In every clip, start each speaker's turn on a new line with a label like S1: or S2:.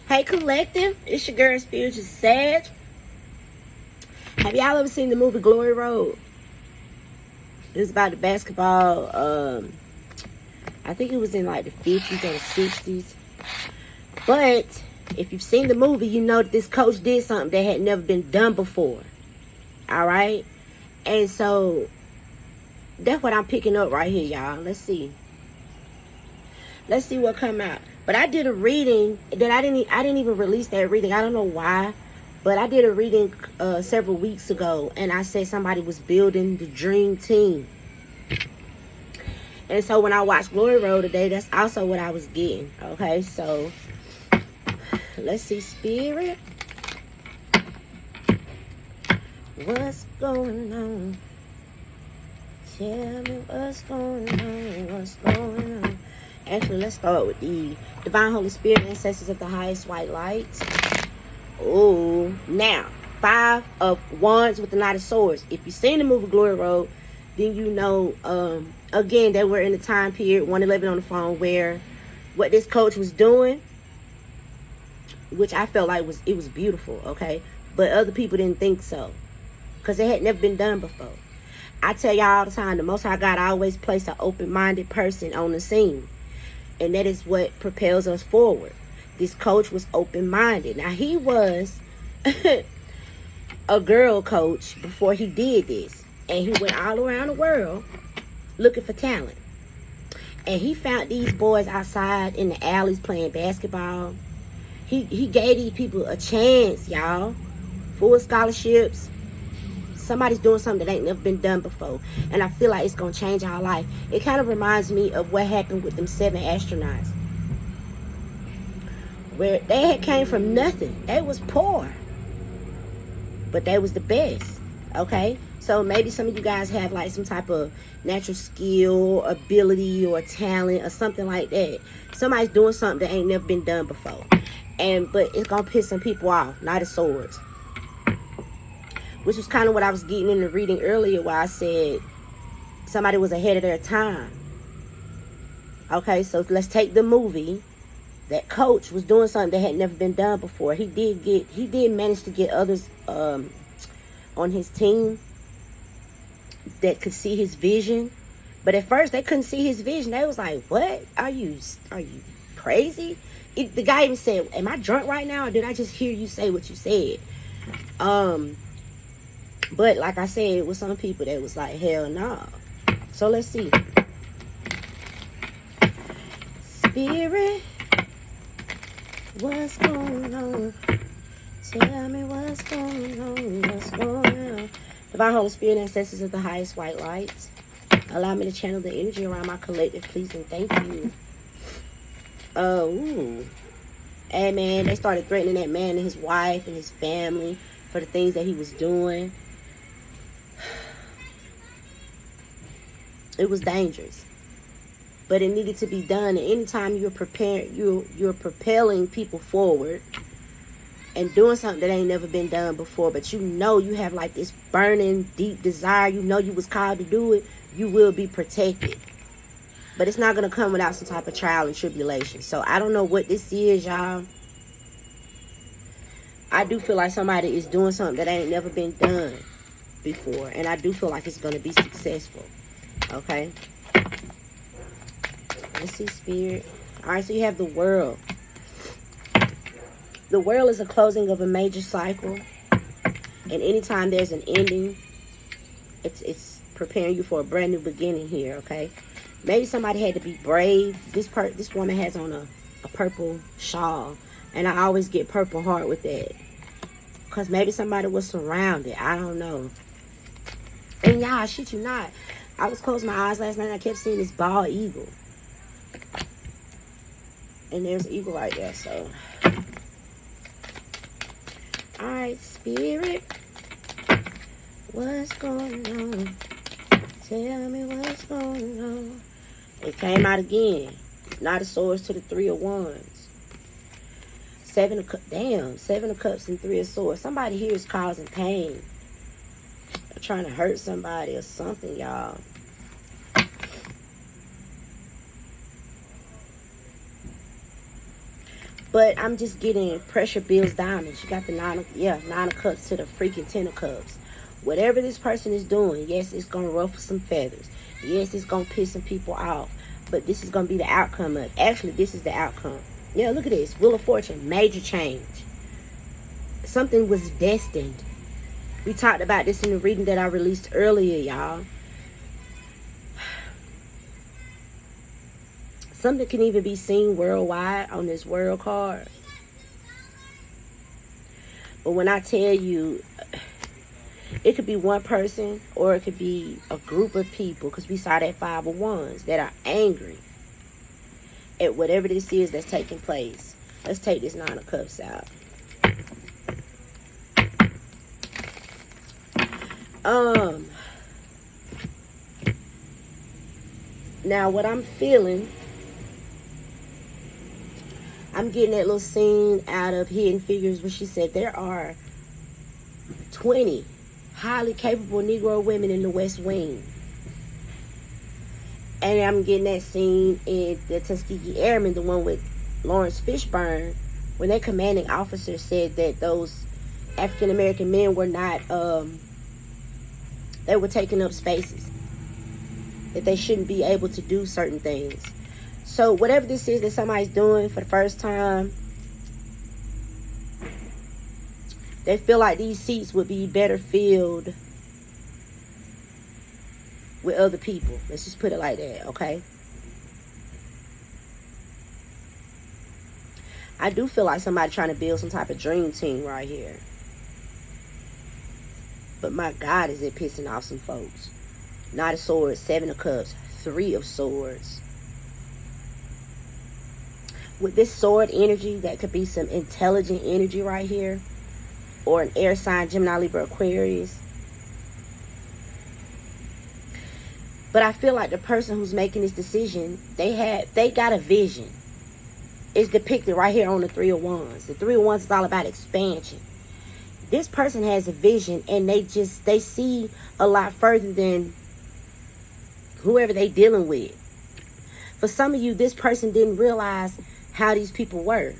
S1: Hey collective, it's your girl Spiritual Sag. Have y'all ever seen the movie Glory Road? It's about the basketball. I think it was in like the 50s or the 60s. But if you've seen the movie, you know that this coach did something that had never been done before. All right, and so that's what I'm picking up right here, y'all. Let's see what come out. But I did a reading that I didn't even release that reading. I don't know why, but I did a reading several weeks ago, and I said somebody was building the dream team. And so when I watched Glory Road today, that's also what I was getting. Okay, so let's see, Spirit. What's going on? Tell me what's going on. What's going on? Actually, let's start with the Divine Holy Spirit, Ancestors of the Highest White Lights. Oh, now, 5 of Wands with the Knight of Swords. If you've seen the movie Glory Road, then you know, again, they were in the time period, 111 on the phone, where what this coach was doing, which I felt like it was beautiful, okay? But other people didn't think so, because it had never been done before. I tell y'all all the time, the Most High God always place an open-minded person on the scene. And that is what propels us forward. This coach was open-minded. Now, he was a girl coach before he did this. And he went all around the world looking for talent. And he found these boys outside in the alleys playing basketball. He gave these people a chance, y'all. Full scholarships. Somebody's doing something that ain't never been done before. And I feel like it's going to change our life. It kind of reminds me of what happened with them 7 astronauts. Where they had came from nothing. They was poor. But they was the best. Okay? So maybe some of you guys have like some type of natural skill, ability, or talent, or something like that. Somebody's doing something that ain't never been done before. But it's going to piss some people off. Knight of Swords. Which was kind of what I was getting in the reading earlier, where I said somebody was ahead of their time. Okay, so let's take the movie. That coach was doing something that had never been done before. He did manage to get others on his team that could see his vision. But at first they couldn't see his vision. They was like, "What? Are you crazy?" The guy even said, "Am I drunk right now, or did I just hear you say what you said?" But like I said, it was some people that was like, hell no. So let's see. Spirit, what's going on? Tell me what's going on. What's going on? Divine Holy Spirit, Ancestors of the Highest White Lights. Allow me to channel the energy around my collective, please and thank you. And man, they started threatening that man and his wife and his family for the things that he was doing. It was dangerous, but it needed to be done. And anytime you're prepared, you're propelling people forward and doing something that ain't never been done before, but you know you have like this burning deep desire, you know you was called to do it, you will be protected. But it's not going to come without some type of trial and tribulation. So I don't know what this is, y'all. I do feel like somebody is doing something that ain't never been done before, and I do feel like it's going to be successful. Okay, let's see, Spirit. All right, so you have the World. The World is a closing of a major cycle, and anytime there's an ending, it's preparing you for a brand new beginning here. Okay, maybe somebody had to be brave. This woman has on a purple shawl, and I always get Purple Heart with that, because maybe somebody was surrounded. I don't know. And y'all, I shit you not, I was closing my eyes last night and I kept seeing this bald eagle. And there's an eagle right there, so. Alright, Spirit. What's going on? Tell me what's going on. It came out again. Knight of Swords to the 3 of Wands. 7 of Cups. Damn, 7 of Cups and 3 of Swords. Somebody here is causing pain. They're trying to hurt somebody or something, y'all. But I'm just getting pressure builds diamonds. You got the nine of cups to the freaking 10 of cups. Whatever this person is doing, yes, it's going to ruffle some feathers. Yes, it's going to piss some people off. But this is going to be the outcome of. Actually, this is the outcome. Yeah, look at this. Wheel of Fortune. Major change. Something was destined. We talked about this in the reading that I released earlier, y'all. Something can even be seen worldwide on this world card. But when I tell you, it could be one person or it could be a group of people, because we saw that 5 of Wands, that are angry at whatever this is that's taking place. Let's take this 9 of Cups out. Now what I'm feeling, I'm getting that little scene out of Hidden Figures where she said there are 20 highly capable Negro women in the West Wing. And I'm getting that scene in the Tuskegee Airmen, the one with Lawrence Fishburne, when their commanding officer said that those African American men were not, they were taking up spaces, that they shouldn't be able to do certain things. So whatever this is that somebody's doing for the first time, they feel like these seats would be better filled with other people. Let's just put it like that, okay? I do feel like somebody trying to build some type of dream team right here. But my God, is it pissing off some folks. Knight of Swords, 7 of Cups, 3 of Swords. With this sword energy, that could be some intelligent energy right here. Or an air sign, Gemini, Libra, Aquarius. But I feel like the person who's making this decision, they got a vision. It's depicted right here on the 3 of Wands. The 3 of Wands is all about expansion. This person has a vision, and they see a lot further than whoever they dealing with. For some of you, this person didn't realize how these people were.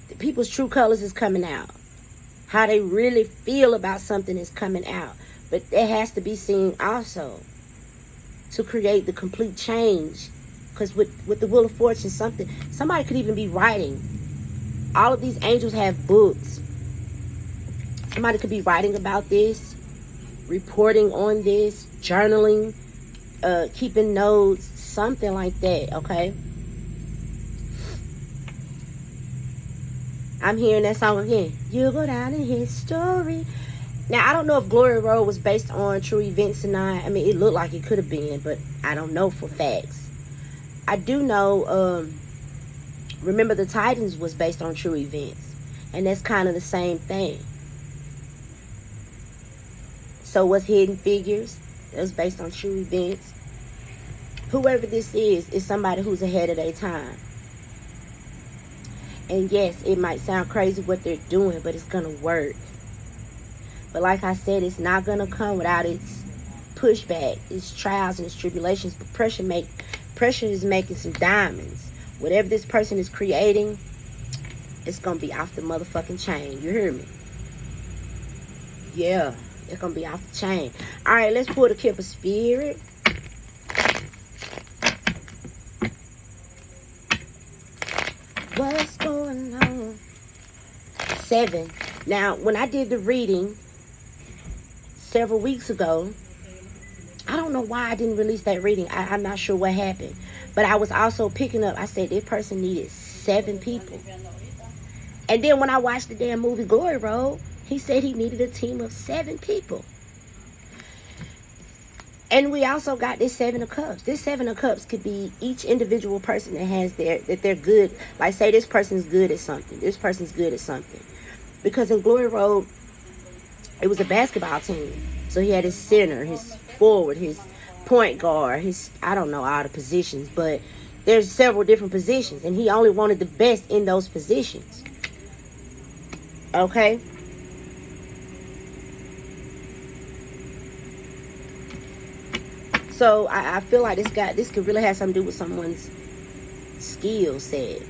S1: The people's true colors is coming out. How they really feel about something is coming out. But it has to be seen also to create the complete change. Because with the Wheel of Fortune, somebody could even be writing. All of these angels have books. Somebody could be writing about this, reporting on this, journaling, keeping notes, something like that, okay? I'm hearing that song again. You'll go down in history. Now, I don't know if Glory Road was based on true events or not. I mean, it looked like it could have been, but I don't know for facts. I do know, Remember the Titans was based on true events. And that's kind of the same thing. So what's Hidden Figures? It was based on true events. Whoever this is somebody who's ahead of their time. And yes, it might sound crazy what they're doing, but it's going to work. But like I said, it's not going to come without its pushback, its trials and its tribulations. But pressure is making some diamonds. Whatever this person is creating, it's going to be off the motherfucking chain. You hear me? Yeah, it's going to be off the chain. All right, let's pull the Kip of Spirit. What's going on? 7. Now, when I did the reading several weeks ago, I don't know why I didn't release that reading. I'm not sure what happened. But I was also picking up, I said this person needed 7 people. And then when I watched the damn movie Glory Road, he said he needed a team of 7 people. And we also got this 7 of Cups. This 7 of Cups could be each individual person that has that they're good. Like say this person's good at something. This person's good at something. Because in Glory Road, it was a basketball team. So he had his center, his forward, his point guard, his, I don't know all the positions, but there's several different positions. And he only wanted the best in those positions. Okay? So I feel like this could really have something to do with someone's skill set.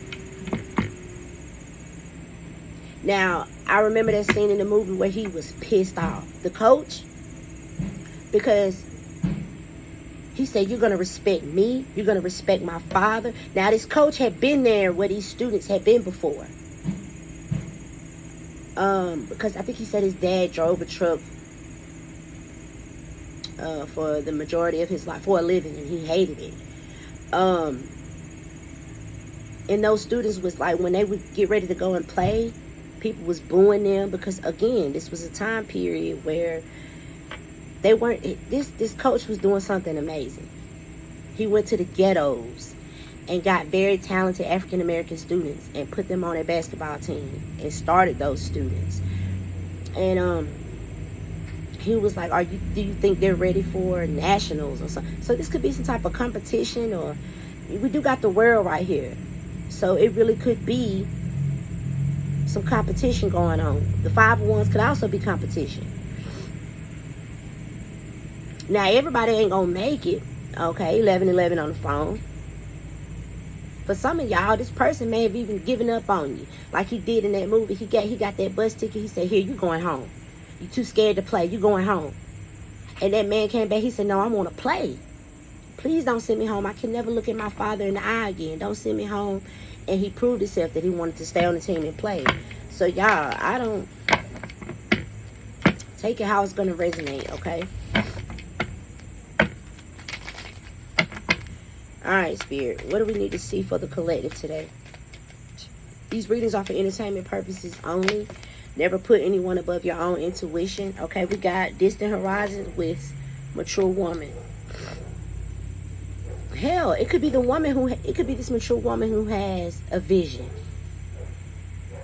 S1: Now, I remember that scene in the movie where he was pissed off. The coach, because he said, you're going to respect me. You're going to respect my father. Now, this coach had been there where these students had been before. Because I think he said his dad drove a truck for the majority of his life, for a living, and he hated it. And those students was like, when they would get ready to go and play, people was booing them because, again, this was a time period where they weren't, this coach was doing something amazing. He went to the ghettos and got very talented African-American students and put them on a basketball team and started those students. And he was like, do you think they're ready for nationals or something? So this could be some type of competition, or we do got the world right here. So it really could be some competition going on. The 501s could also be competition. Now, everybody ain't gonna make it. Okay, 1111 on the phone. For some of y'all, this person may have even given up on you, like he did in that movie. He got that bus ticket. He said, here, you going home. You too scared to play. You going home. And that man came back. He said, no, I want to play. Please don't send me home. I can never look at my father in the eye again. Don't send me home. And he proved himself that he wanted to stay on the team and play. So, y'all, I don't take it how it's going to resonate, okay? All right, Spirit. What do we need to see for the collective today? These readings are for entertainment purposes only. Never put anyone above your own intuition. Okay, we got distant horizons with mature woman. Hell, it could be the woman it could be this mature woman who has a vision.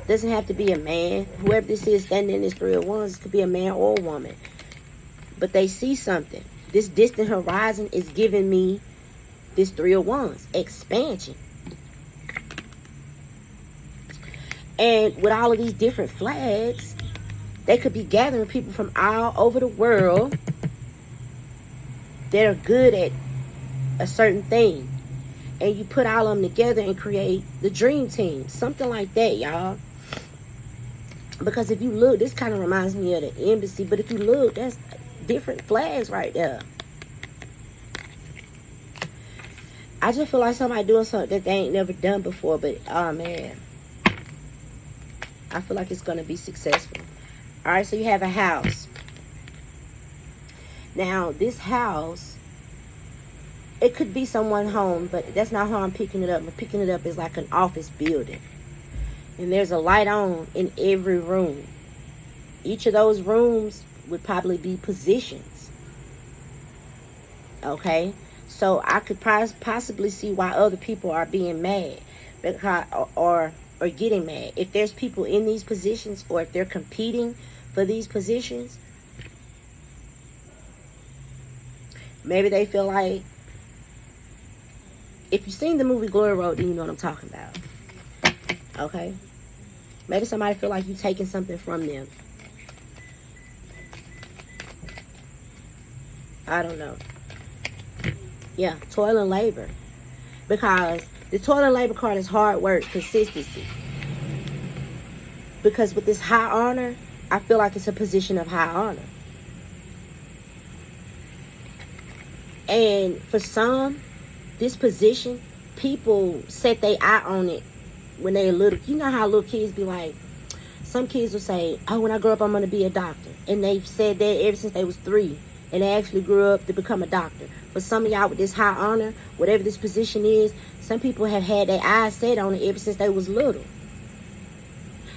S1: Doesn't have to be a man. Whoever this is standing in this 3 of Wands, it could be a man or a woman. But they see something. This distant horizon is giving me this 3 of Wands, expansion. And with all of these different flags, they could be gathering people from all over the world that are good at a certain thing. And you put all of them together and create the dream team. Something like that, y'all. Because if you look, this kind of reminds me of the embassy. But if you look, that's different flags right there. I just feel like somebody doing something that they ain't never done before. But, oh, man. I feel like it's going to be successful. All right, so you have a house. Now, this house, it could be someone's home, but that's not how I'm picking it up. I'm picking it up as like an office building. And there's a light on in every room. Each of those rooms would probably be positions. Okay? So I could possibly see why other people are being mad because, or getting mad. If there's people in these positions, or if they're competing for these positions, maybe they feel like, if you've seen the movie Glory Road, then you know what I'm talking about. Okay? Maybe somebody feel like you're taking something from them. I don't know. Yeah, toil and labor. Because the toil and labor card is hard work, consistency. Because with this high honor, I feel like it's a position of high honor. And for some, this position, people set their eye on it when they're little. You know how little kids be like, some kids will say, oh, when I grow up, I'm going to be a doctor. And they've said that ever since they was 3. And they actually grew up to become a doctor. For some of y'all with this high honor, whatever this position is, some people have had their eyes set on it ever since they was little.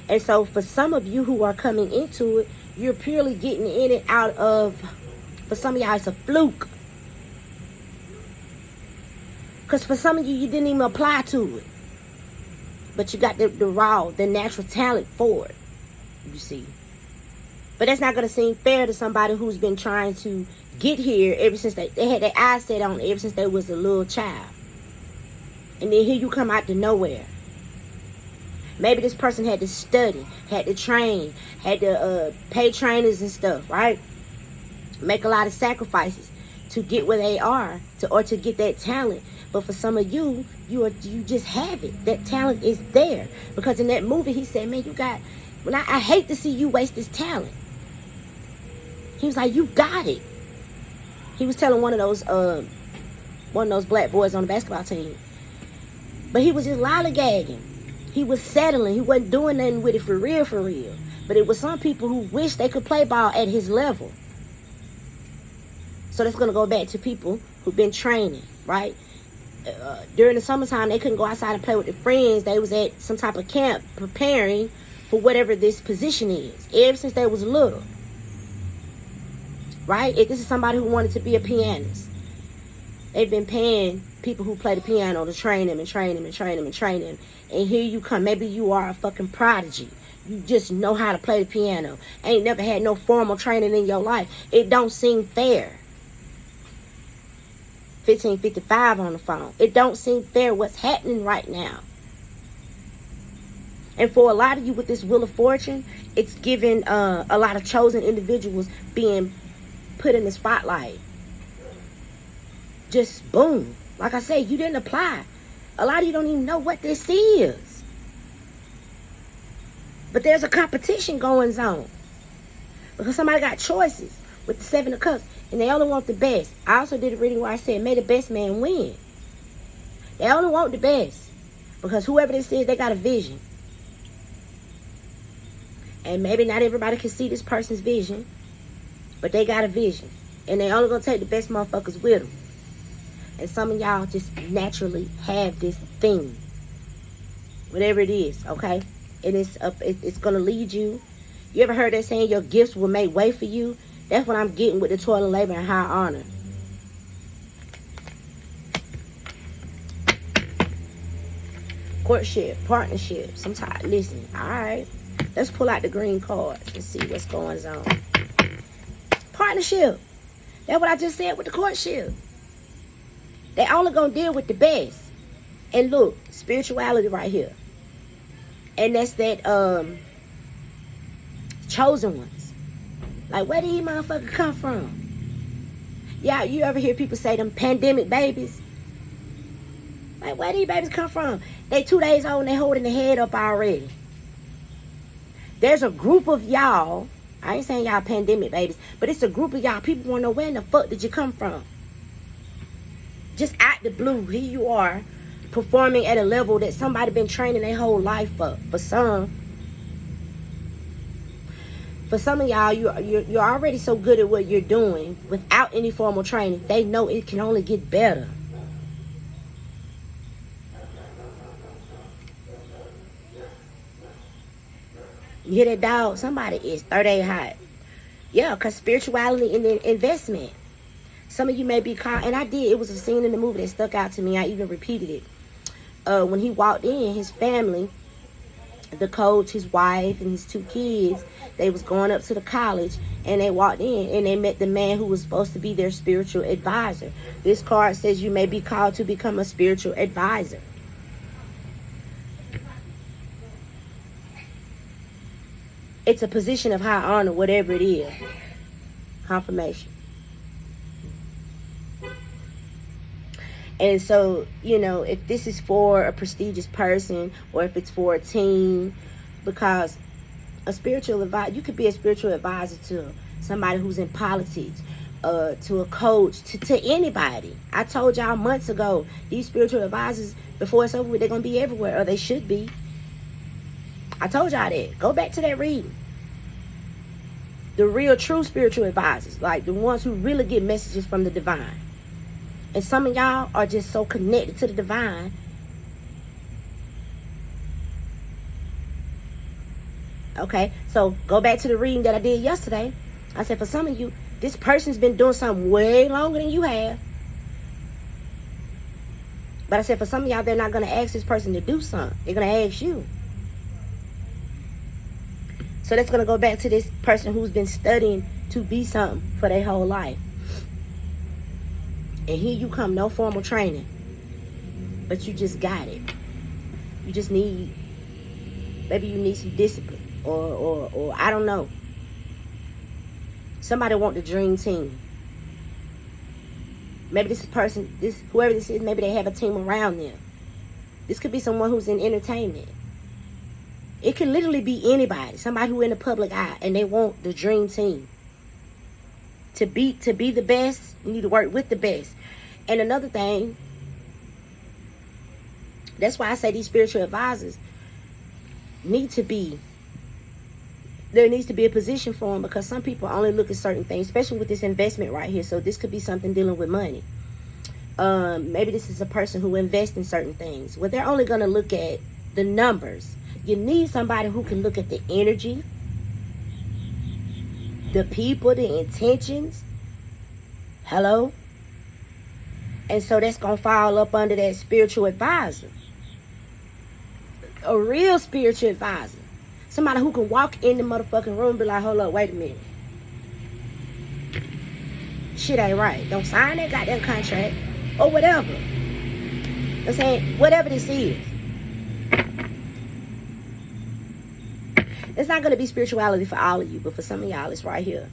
S1: And so for some of you who are coming into it, you're purely getting in it out of, for some of y'all, it's a fluke. Because for some of you, you didn't even apply to it. But you got the raw, the natural talent for it, you see. But that's not going to seem fair to somebody who's been trying to get here ever since they had their eyes set on it ever since they was a little child. And then here you come out to nowhere. Maybe this person had to study, had to train, had to pay trainers and stuff, right? Make a lot of sacrifices to get where they are, or to get that talent. But for some of you, you just have it. That talent is there. Because in that movie, he said, man, When I hate to see you waste this talent. He was like, you got it. He was telling one of those black boys on the basketball team. But he was just lollygagging. He was settling. He wasn't doing nothing with it for real, for real. But it was some people who wish they could play ball at his level. So that's going to go back to people who've been training, right? During the summertime, they couldn't go outside and play with their friends. They was at some type of camp preparing for whatever this position is. Ever since they was little. Right? If this is somebody who wanted to be a pianist, they've been paying people who play the piano to train them and train them and train them and train them. And here you come. Maybe you are a fucking prodigy. You just know how to play the piano. Ain't never had no formal training in your life. It don't seem fair. 1555 on the phone. It don't seem fair what's happening right now. And for a lot of you with this Wheel of Fortune, it's giving a lot of chosen individuals being put in the spotlight. Just boom. Like I said, you didn't apply. A lot of you don't even know what this is. But there's a competition going on. Because somebody got choices with the 7 of Cups. And they only want the best. I also did a reading where I said, may the best man win. They only want the best. Because whoever this is, they got a vision. And maybe not everybody can see this person's vision. But they got a vision. And they only gonna take the best motherfuckers with them. And some of y'all just naturally have this thing. Whatever it is, okay? And it's gonna lead you. You ever heard that saying, your gifts will make way for you? That's what I'm getting with the toil and labor and high honor. Courtship, partnership. Sometimes, listen, alright. Let's pull out the green cards and see what's going on. Partnership. That's what I just said with the courtship. They only gonna deal with the best. And look, spirituality right here. And that's that chosen ones. Like, where did these motherfuckers come from? Yeah, you ever hear people say them pandemic babies? Like, where these babies come from? They 2 days old and they holding their head up already. There's a group of y'all. I ain't saying y'all pandemic babies, but it's a group of y'all. People want to know, where in the fuck did you come from? Just out the blue, here you are, performing at a level that somebody been training their whole life for. For some of y'all, you're already so good at what you're doing without any formal training. They know it can only get better. You hear that, dog? Somebody is 38 hot. Yeah, because spirituality and the investment. Some of you may be caught, and I did. It was a scene in the movie that stuck out to me. I even repeated it. When he walked in, his family, the coach, his wife, and his 2 kids, they was going up to the college, and they walked in, and they met the man who was supposed to be their spiritual advisor. This card says you may be called to become a spiritual advisor. It's a position of high honor, whatever it is. Confirmation. And so, you know, if this is for a prestigious person or if it's for a team, because a spiritual advisor, you could be a spiritual advisor to somebody who's in politics, to a coach, to anybody. I told y'all months ago, these spiritual advisors, before it's over with, they're going to be everywhere, or they should be. I told y'all that. Go back to that reading. The real, true spiritual advisors, like the ones who really get messages from the divine. And some of y'all are just so connected to the divine. Okay, so go back to the reading that I did yesterday. I said for some of you, this person's been doing something way longer than you have. But I said for some of y'all, they're not going to ask this person to do something. They're going to ask you. So that's going to go back to this person who's been studying to be something for their whole life. And here you come, no formal training. But you just got it. You just need, maybe you need some discipline. Or I don't know. Somebody want the dream team. Maybe this person, whoever this is, maybe they have a team around them. This could be someone who's in entertainment. It can literally be anybody, somebody who in the public eye, and they want the dream team. To be the best, you need to work with the best. And another thing, that's why I say these spiritual advisors need to be, there needs to be a position for them, because some people only look at certain things, especially with this investment right here. So this could be something dealing with money. Maybe this is a person who invests in certain things. Well, they're only going to look at the numbers. You need somebody who can look at the energy, the people, the intentions. Hello? And so that's going to fall up under that spiritual advisor. A real spiritual advisor. Somebody who can walk in the motherfucking room and be like, hold up, wait a minute. Shit ain't right. Don't sign that goddamn contract. Or whatever. I'm saying, whatever this is. It's not going to be spirituality for all of you, but for some of y'all, it's right here.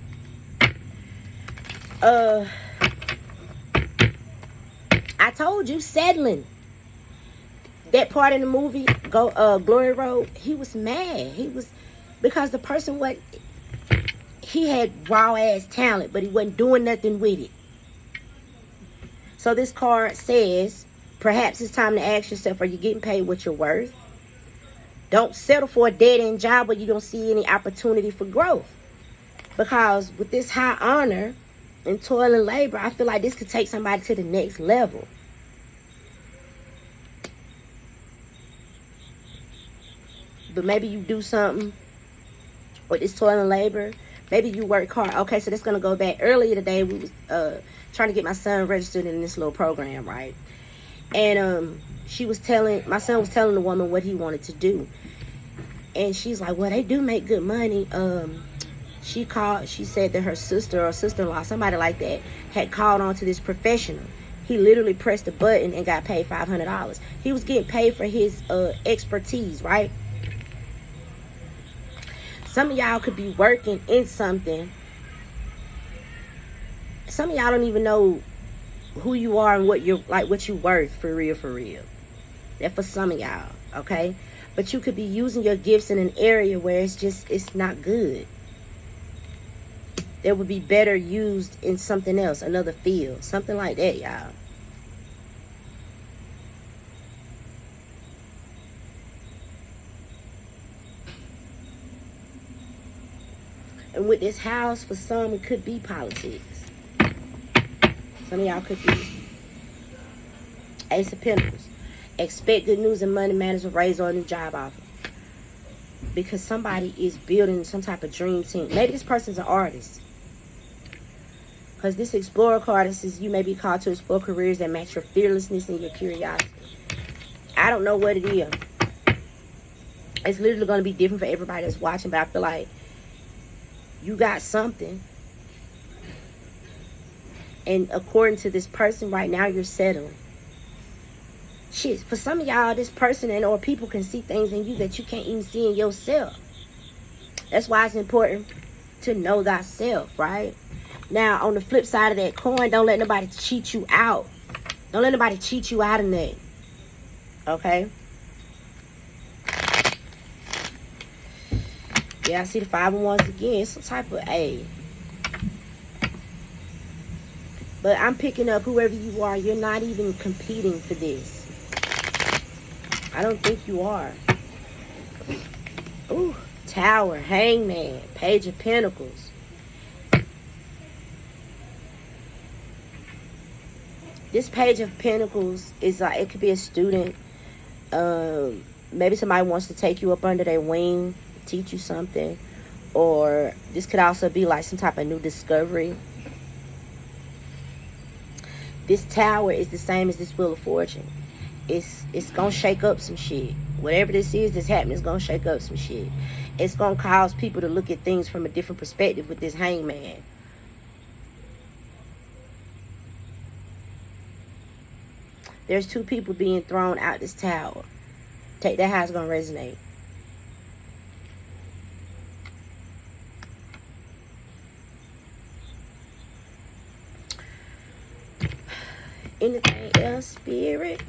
S1: I told you, settling. That part in the movie, Glory Road, he was mad. He was, because the person, he had raw ass talent, but he wasn't doing nothing with it. So this card says, perhaps it's time to ask yourself, are you getting paid what you're worth? Don't settle for a dead-end job where you don't see any opportunity for growth. Because with this high honor and toil and labor, I feel like this could take somebody to the next level. But maybe you do something with this toil and labor. Maybe you work hard. Okay, so that's going to go back. Earlier today, we was trying to get my son registered in this little program, right? And my son was telling the woman what he wanted to do. And she's like, well, they do make good money. She said that her sister or sister-in-law, somebody like that, had called on to this professional. He literally pressed a button and got paid $500. He was getting paid for his expertise, right? Some of y'all could be working in something. Some of y'all don't even know who you are and what you're like, what you worth for real, for real. That for some of y'all, okay? But you could be using your gifts in an area where it's not good. That would be better used in something else, another field, something like that, y'all. And with this house, for some, it could be politics. Some of y'all could be Ace of Pentacles. Expect good news and money matters, a raise or a new job offer. Because somebody is building some type of dream team. Maybe this person's an artist. Because this Explorer card says you may be called to explore careers that match your fearlessness and your curiosity. I don't know what it is. It's literally going to be different for everybody that's watching. But I feel like you got something. And according to this person right now, you're settling. Shit, for some of y'all, this person and or people can see things in you that you can't even see in yourself. That's why it's important to know thyself, right? Now, on the flip side of that coin, don't let nobody cheat you out. Don't let nobody cheat you out of that. Okay? Yeah, I see the 5 of Wands again. Some type of A. But I'm picking up whoever you are. You're not even competing for this. I don't think you are. Ooh, Tower, Hangman, Page of Pentacles. This Page of Pentacles is like, it could be a student. Maybe somebody wants to take you up under their wing, teach you something. Or this could also be like some type of new discovery. This Tower is the same as this Wheel of Fortune. It's gonna shake up some shit. Whatever this is that's happening is gonna shake up some shit. It's gonna cause people to look at things from a different perspective with this Hangman. There's 2 people being thrown out this tower. Take that how it's gonna resonate. Anything else, Spirit?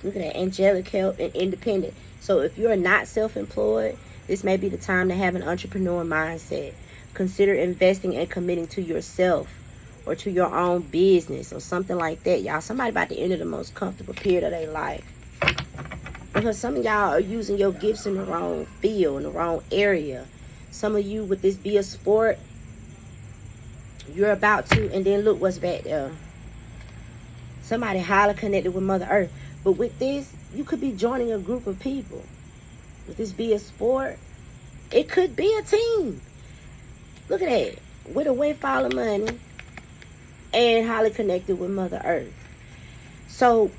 S1: Looking at angelic help and independent. So if you're not self-employed, this may be the time to have an entrepreneur mindset. Consider investing and committing to yourself or to your own business or something like that, y'all. Somebody about to enter the most comfortable period of their life. Because some of y'all are using your gifts in the wrong field, in the wrong area. Some of you, with this be a sport, you're about to, and then look what's back there. Somebody highly connected with Mother Earth. But with this, you could be joining a group of people. With this be a sport, it could be a team. Look at that. With a windfall of money and highly connected with Mother Earth. So,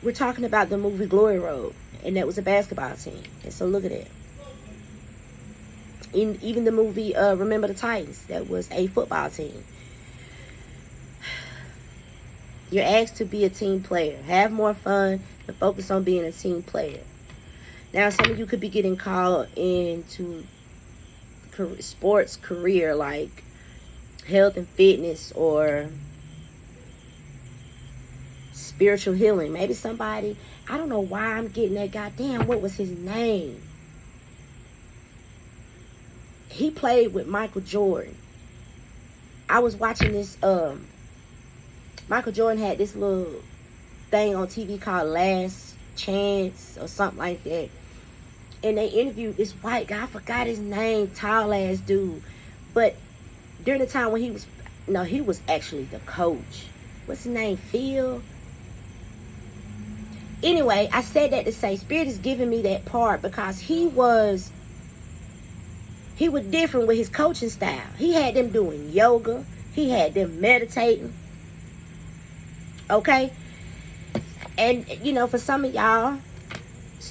S1: we're talking about the movie Glory Road. And that was a basketball team. And so, look at that. Even the movie Remember the Titans, that was a football team. You're asked to be a team player. Have more fun and focus on being a team player. Now, some of you could be getting called into sports career like health and fitness or spiritual healing. Maybe somebody, I don't know why I'm getting that goddamn, what was his name? He played with Michael Jordan. I was watching this, Michael Jordan had this little thing on TV called Last Chance or something like that. And they interviewed this white guy. I forgot his name, tall ass dude. But during the time when he was actually the coach. What's his name? Phil? Anyway, I said that to say Spirit is giving me that part because he was different with his coaching style. He had them doing yoga. He had them meditating. Okay? And, for some of y'all,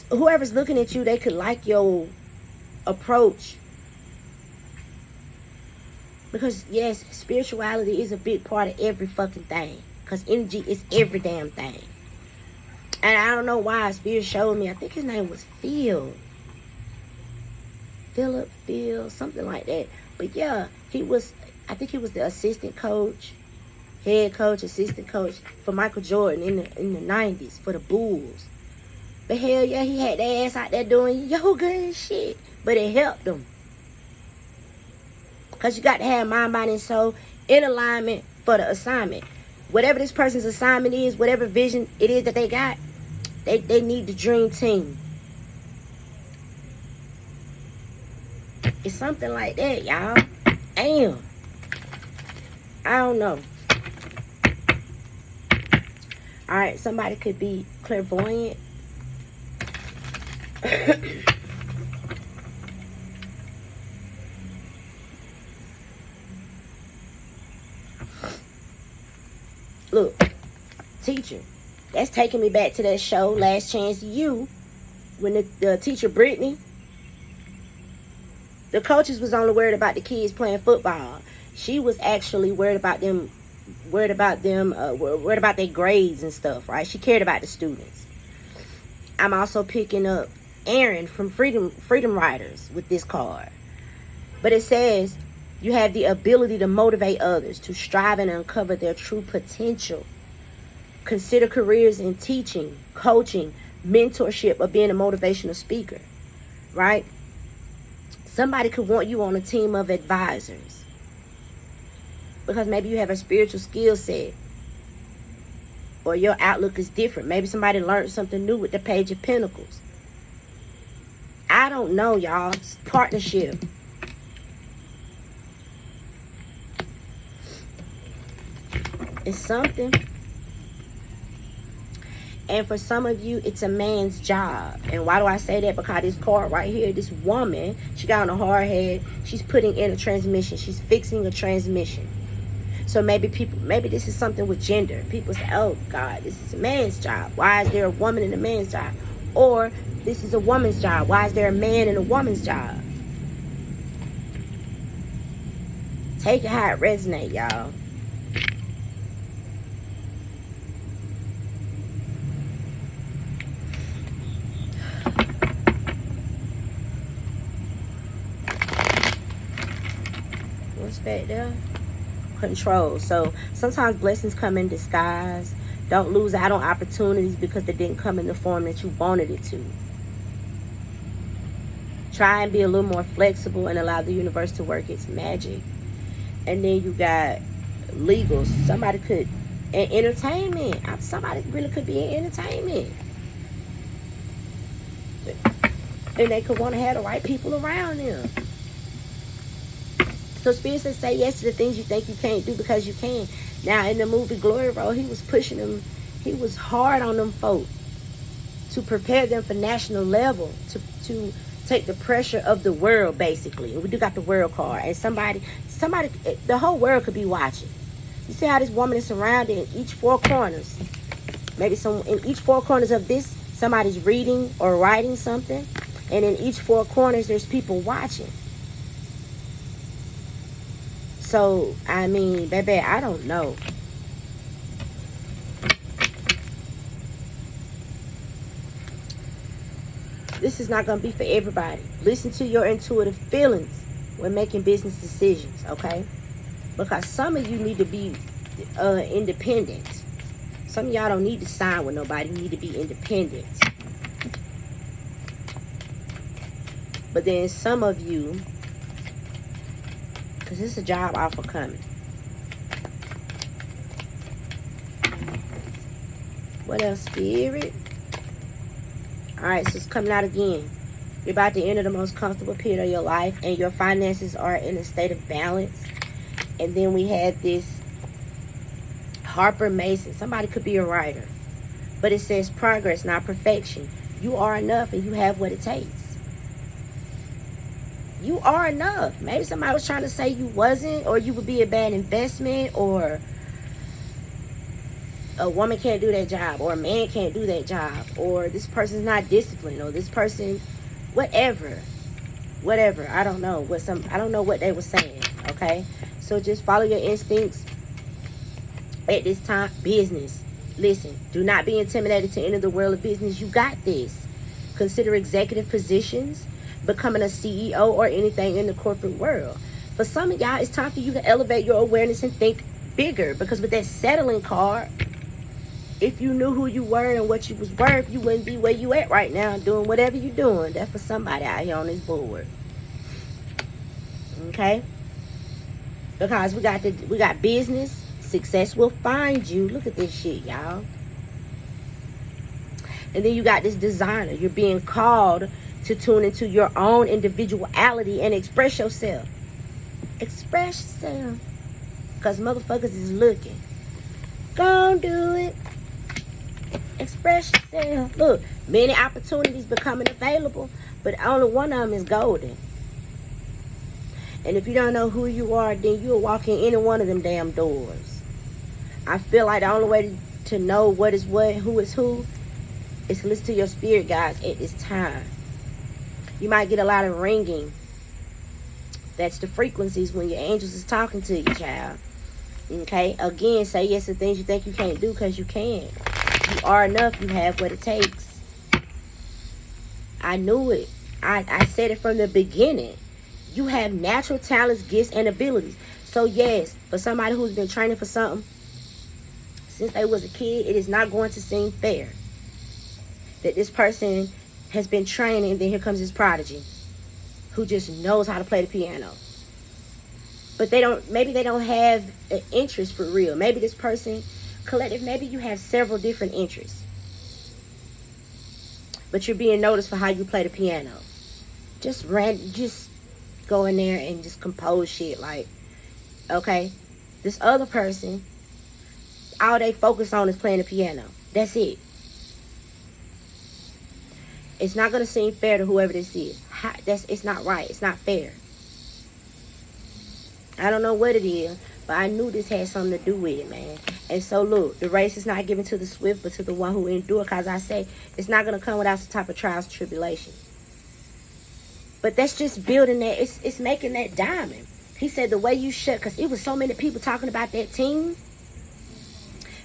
S1: whoever's looking at you, they could like your approach. Because, yes, spirituality is a big part of every fucking thing. Because energy is every damn thing. And I don't know why Spirit showed me. I think his name was Phil, something like that. But yeah, I think he was the assistant coach, head coach, assistant coach for Michael Jordan in the 90s for the Bulls. But hell yeah, he had their ass out there doing yoga and shit. But it helped them. Because you got to have mind, body, and soul in alignment for the assignment. Whatever this person's assignment is, whatever vision it is that they got, they need the dream team. It's something like that, y'all. Damn. I don't know. Alright, somebody could be clairvoyant. Look, teacher. That's taking me back to that show, Last Chance You, when the teacher Brittany, the coaches was only worried about the kids playing football. She was actually worried about their grades and stuff, right? She cared about the students. I'm also picking up Aaron from Freedom Riders with this card. But it says, you have the ability to motivate others to strive and uncover their true potential. Consider careers in teaching, coaching, mentorship, or being a motivational speaker, right? Somebody could want you on a team of advisors because maybe you have a spiritual skill set or your outlook is different. Maybe somebody learned something new with the Page of Pentacles. I don't know, y'all. It's partnership. It's something. And for some of you, it's a man's job. And why do I say that? Because this card right here, this woman, she got on a hard head. She's putting in a transmission. She's fixing a transmission. So maybe this is something with gender. People say, oh, God, this is a man's job. Why is there a woman in a man's job? Or this is a woman's job. Why is there a man in a woman's job? Take it how it resonates, y'all. Back there, control. So sometimes blessings come in disguise. Don't lose out on opportunities because they didn't come in the form that you wanted it to. Try and be a little more flexible and allow the universe to work its magic. And then you got legals. Somebody could, and entertainment. Somebody really could be in entertainment. And they could want to have the right people around them. So Spirit says, say yes to the things you think you can't do because you can. Now, in the movie Glory Road, he was pushing them. He was hard on them folk to prepare them for national level, to take the pressure of the world, basically. And we do got the world card. And somebody, the whole world could be watching. You see how this woman is surrounded in each four corners. Maybe in each four corners of this, somebody's reading or writing something. And in each four corners, there's people watching. So, I mean, baby, I don't know. This is not going to be for everybody. Listen to your intuitive feelings when making business decisions, okay? Because some of you need to be independent. Some of y'all don't need to sign with nobody. You need to be independent. But then some of you, because this is a job offer coming. What else, Spirit? Alright, so it's coming out again. You're about to enter the most comfortable period of your life, and your finances are in a state of balance. And then we had this Harper Mason. Somebody could be a writer. But it says progress, not perfection. You are enough, and you have what it takes. You are enough. Maybe somebody was trying to say you wasn't, or you would be a bad investment, or a woman can't do that job, or a man can't do that job, or this person's not disciplined, or this person, whatever. I don't know I don't know what they were saying. Okay, so just follow your instincts at this time. Business, listen, do not be intimidated to enter the world of business. You got this. Consider executive positions, becoming a CEO, or anything in the corporate world. For some of y'all, it's time for you to elevate your awareness and think bigger, because with that settling card, if you knew who you were and what you was worth, you wouldn't be where you at right now doing whatever you're doing. That's for somebody out here on this board. Okay? Because we got business. Success will find you. Look at this shit, y'all. And then you got this designer. You're being called to tune into your own individuality and express yourself. Express yourself. Because motherfuckers is looking. Go do it. Express yourself. Look, many opportunities becoming available, but only one of them is golden. And if you don't know who you are, then you'll walk in any one of them damn doors. I feel like the only way to know what is what, who is who, is to listen to your spirit guides at this time. You might get a lot of ringing. That's the frequencies when your angels is talking to you, child. Okay? Again, say yes to things you think you can't do, because you can. You are enough. You have what it takes. I knew it. I said it from the beginning. You have natural talents, gifts, and abilities. So yes, for somebody who's been training for something since they was a kid, it is not going to seem fair that this person has been training, and then here comes this prodigy who just knows how to play the piano. But maybe they don't have an interest for real. Maybe this person, collective, maybe you have several different interests. But you're being noticed for how you play the piano. Just go in there and just compose shit. Like, okay, this other person, all they focus on is playing the piano. That's it. It's not going to seem fair to whoever this is. It's not right. It's not fair. I don't know what it is, but I knew this had something to do with it, man. And so, look, the race is not given to the swift, but to the one who endure. Because I say, it's not going to come without some type of trials and tribulations. But that's just building that. It's making that diamond. He said the way you shut, because it was so many people talking about that team.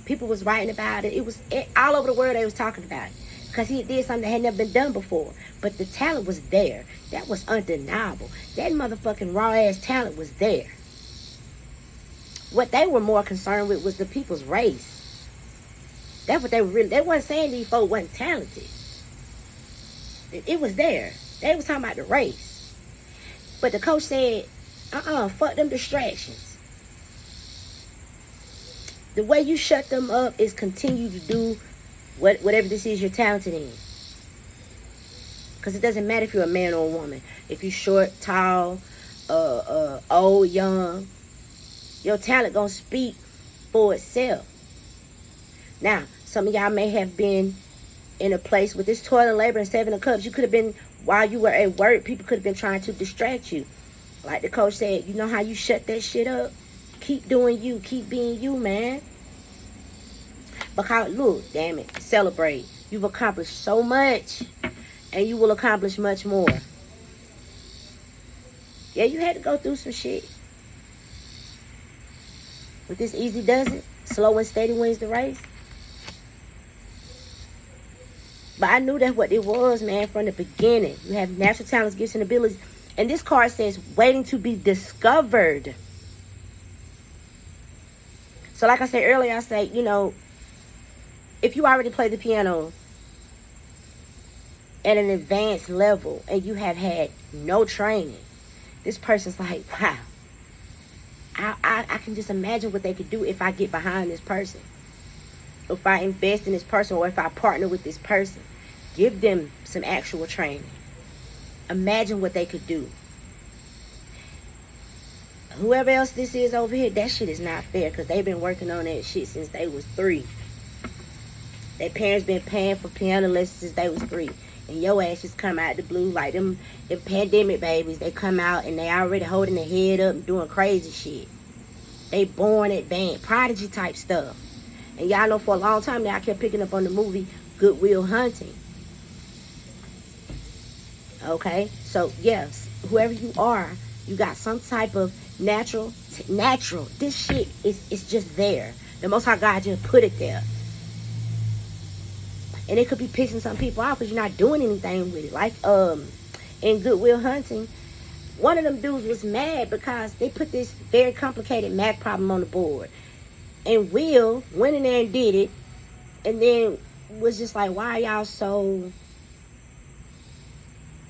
S1: People was writing about it. It was all over the world they was talking about it. Because he did something that had never been done before. But the talent was there. That was undeniable. That motherfucking raw-ass talent was there. What they were more concerned with was the people's race. That's what they were really... They weren't saying these folks wasn't talented. It was there. They was talking about the race. But the coach said, fuck them distractions. The way you shut them up is continue to do whatever this is you're talented in. Because it doesn't matter if you're a man or a woman. If you're short, tall, old, young, your talent gonna speak for itself. Now, some of y'all may have been in a place with this toil and labor and 7 of Cups. You could have been, while you were at work, people could have been trying to distract you. Like the coach said, you know how you shut that shit up? Keep doing you. Keep being you, man. Because, look, damn it, celebrate. You've accomplished so much, and you will accomplish much more. Yeah, you had to go through some shit. But this easy does it. Slow and steady wins the race. But I knew that's what it was, man, from the beginning. You have natural talents, gifts, and abilities. And this card says, waiting to be discovered. So like I said earlier, I say, you know, if you already play the piano at an advanced level and you have had no training, this person's like, wow, I can just imagine what they could do if I get behind this person. If I invest in this person, or if I partner with this person. Give them some actual training. Imagine what they could do. Whoever else this is over here, that shit is not fair, because they've been working on that shit since they was 3. Their parents been paying for piano lessons since they was 3. And your ass just come out the blue like them pandemic babies. They come out and they already holding their head up and doing crazy shit. They born advanced, prodigy type stuff. And y'all know for a long time now, I kept picking up on the movie Good Will Hunting. Okay? So, yes, whoever you are, you got some type of natural. This shit is just there. The Most High God just put it there. And it could be pissing some people off because you're not doing anything with it. Like in Good Will Hunting, one of them dudes was mad because they put this very complicated math problem on the board. And Will went in there and did it. And then was just like, why are y'all so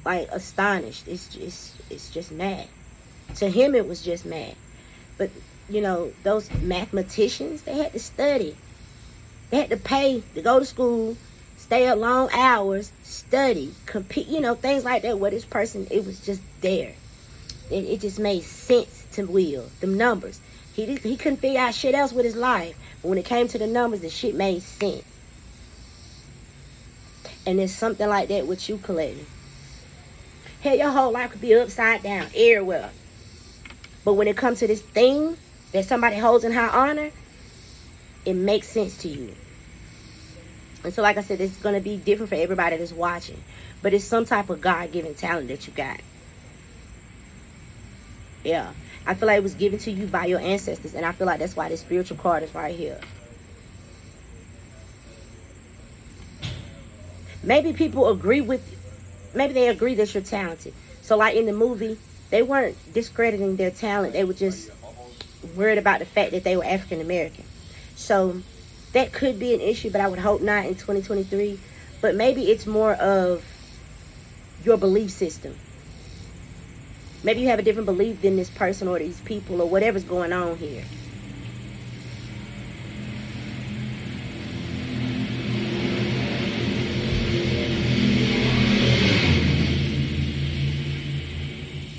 S1: like astonished? It's just mad. To him it was just mad. But you know, those mathematicians, they had to study. They had to pay to go to school, stay up long hours, study, compete, you know, things like that. Where this person, it was just there. It just made sense to Will. Them numbers. He couldn't figure out shit else with his life. But when it came to the numbers, the shit made sense. And there's something like that with you, Kaylon. Hell, your whole life could be upside down, everywhere. But when it comes to this thing that somebody holds in high honor, it makes sense to you. And so, like I said, it's going to be different for everybody that's watching. But it's some type of God-given talent that you got. Yeah. I feel like it was given to you by your ancestors. And I feel like that's why this spiritual card is right here. Maybe people agree with you. Maybe they agree that you're talented. So like in the movie, they weren't discrediting their talent. They were just worried about the fact that they were African American. So that could be an issue, but I would hope not in 2023. But maybe it's more of your belief system. Maybe you have a different belief than this person or these people or whatever's going on here.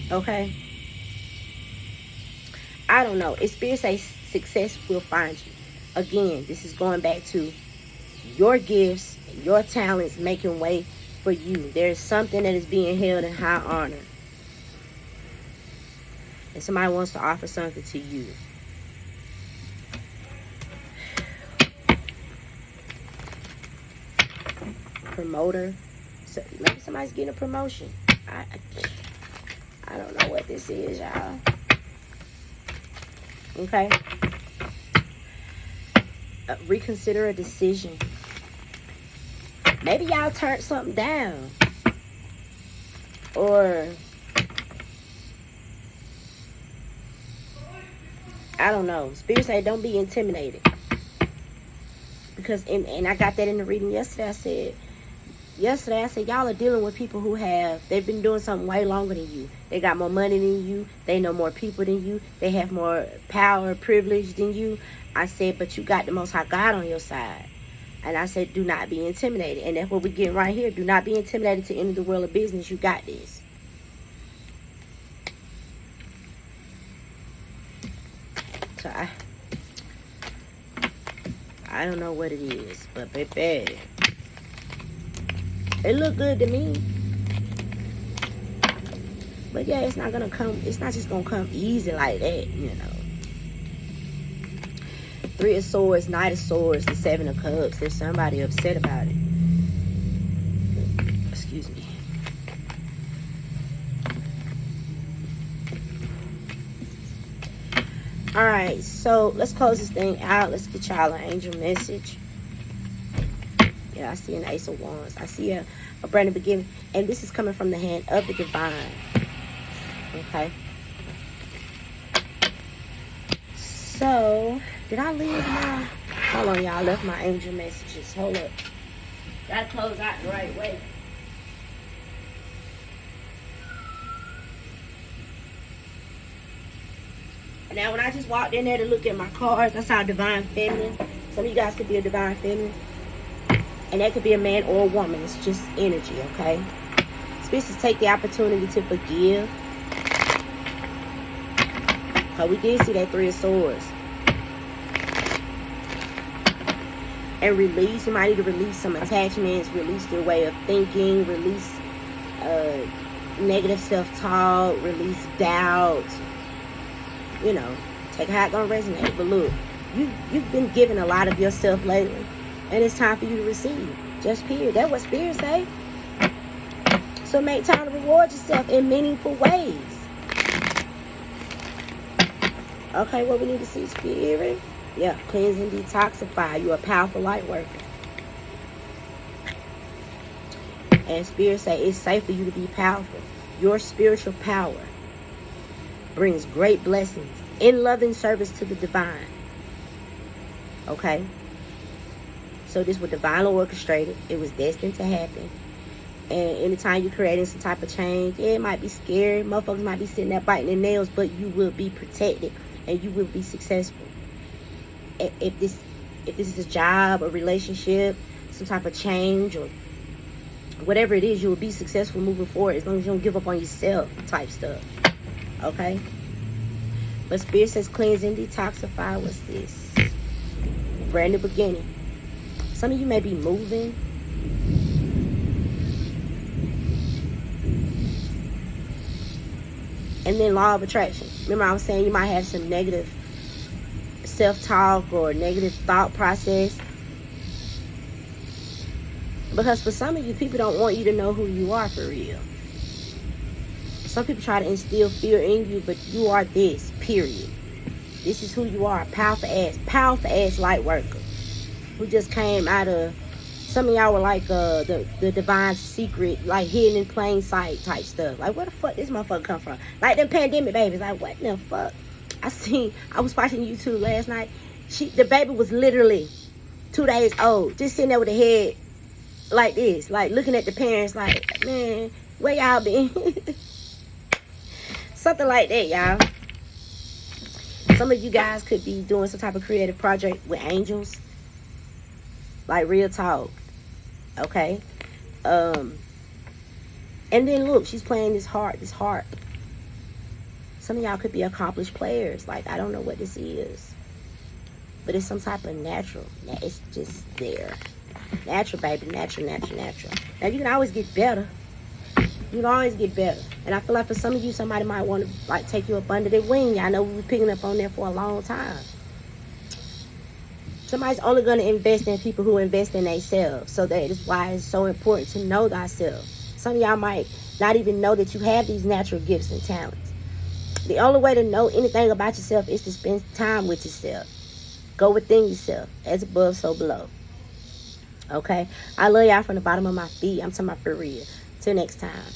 S1: Okay? I don't know. If Spirit says success will find you. Again, this is going back to your gifts, your talents making way for you. There is something that is being held in high honor. And somebody wants to offer something to you. Promoter. So maybe somebody's getting a promotion. I don't know what this is, y'all. Okay. Reconsider a decision. Maybe y'all turned something down. Or I don't know. Spirit say don't be intimidated. Because, and I got that in the reading yesterday. I said, yesterday I said, y'all are dealing with people who they've been doing something way longer than you. They got more money than you. They know more people than you. They have more power, privilege than you. I said, but you got the Most High God on your side. And I said, do not be intimidated. And that's what we're getting right here. Do not be intimidated to enter the world of business. You got this. So I don't know what it is, but baby, it look good to me. But yeah, it's not just gonna come easy like that, you know. 3 of Swords, Knight of Swords, the 7 of Cups. There's somebody upset about it. Excuse me. Alright, so let's close this thing out. Let's get y'all an angel message. Yeah, I see an Ace of Wands. I see a brand new beginning. And this is coming from the hand of the divine. Okay. So, did I leave my... Hold on, y'all. I left my angel messages. Hold up. Gotta close out the right way. Now, when I just walked in there to look at my cards, I saw divine feminine. Some of you guys could be a divine feminine. And that could be a man or a woman. It's just energy, okay? Spirits take the opportunity to forgive. Because we did see that 3 of Swords. And release. You might need to release some attachments. Release their way of thinking. Release negative self-talk. Release doubt. You know, take how it's gonna resonate. But look, you've been giving a lot of yourself lately, and it's time for you to receive. Just period. That's what Spirit say. So make time to reward yourself in meaningful ways. Okay, what we need to see, Spirit? Yeah, cleanse and detoxify. You're a powerful light worker. And Spirit say it's safe for you to be powerful. Your spiritual power brings great blessings in loving service to the divine. Okay? So this was divinely orchestrated. It was destined to happen. And anytime you're creating some type of change, yeah, it might be scary. Motherfuckers might be sitting there biting their nails, but you will be protected and you will be successful. If this is a job, a relationship, some type of change, or whatever it is, you will be successful moving forward as long as you don't give up on yourself type stuff. Okay? But Spirit says cleanse and detoxify. What's this? Brand new beginning. Some of you may be moving. And then law of attraction. Remember I was saying you might have some negative self-talk or negative thought process. Because for some of you, people don't want you to know who you are for real. Some people try to instill fear in you, but you are this, period. This is who you are. Powerful ass light worker. Who just came out of, some of y'all were like the divine secret, like hidden in plain sight type stuff. Like, where the fuck this motherfucker come from? Like them pandemic babies. Like, what the fuck? I was watching YouTube last night. The baby was literally 2 days old. Just sitting there with a head like this. Like, looking at the parents like, man, where y'all been? Something like that, y'all. Some of you guys could be doing some type of creative project with angels. Like real talk. Okay? And then look, she's playing this harp. Some of y'all could be accomplished players. Like, I don't know what this is. But it's some type of natural. It's just there. Natural, baby. Natural. Now, you can always get better. You can always get better. And I feel like for some of you, somebody might want to like take you up under their wing. I know we were picking up on that for a long time. Somebody's only going to invest in people who invest in themselves. So that is why it's so important to know thyself. Some of y'all might not even know that you have these natural gifts and talents. The only way to know anything about yourself is to spend time with yourself. Go within yourself. As above, so below. Okay? I love y'all from the bottom of my feet. I'm talking about for real. Till next time.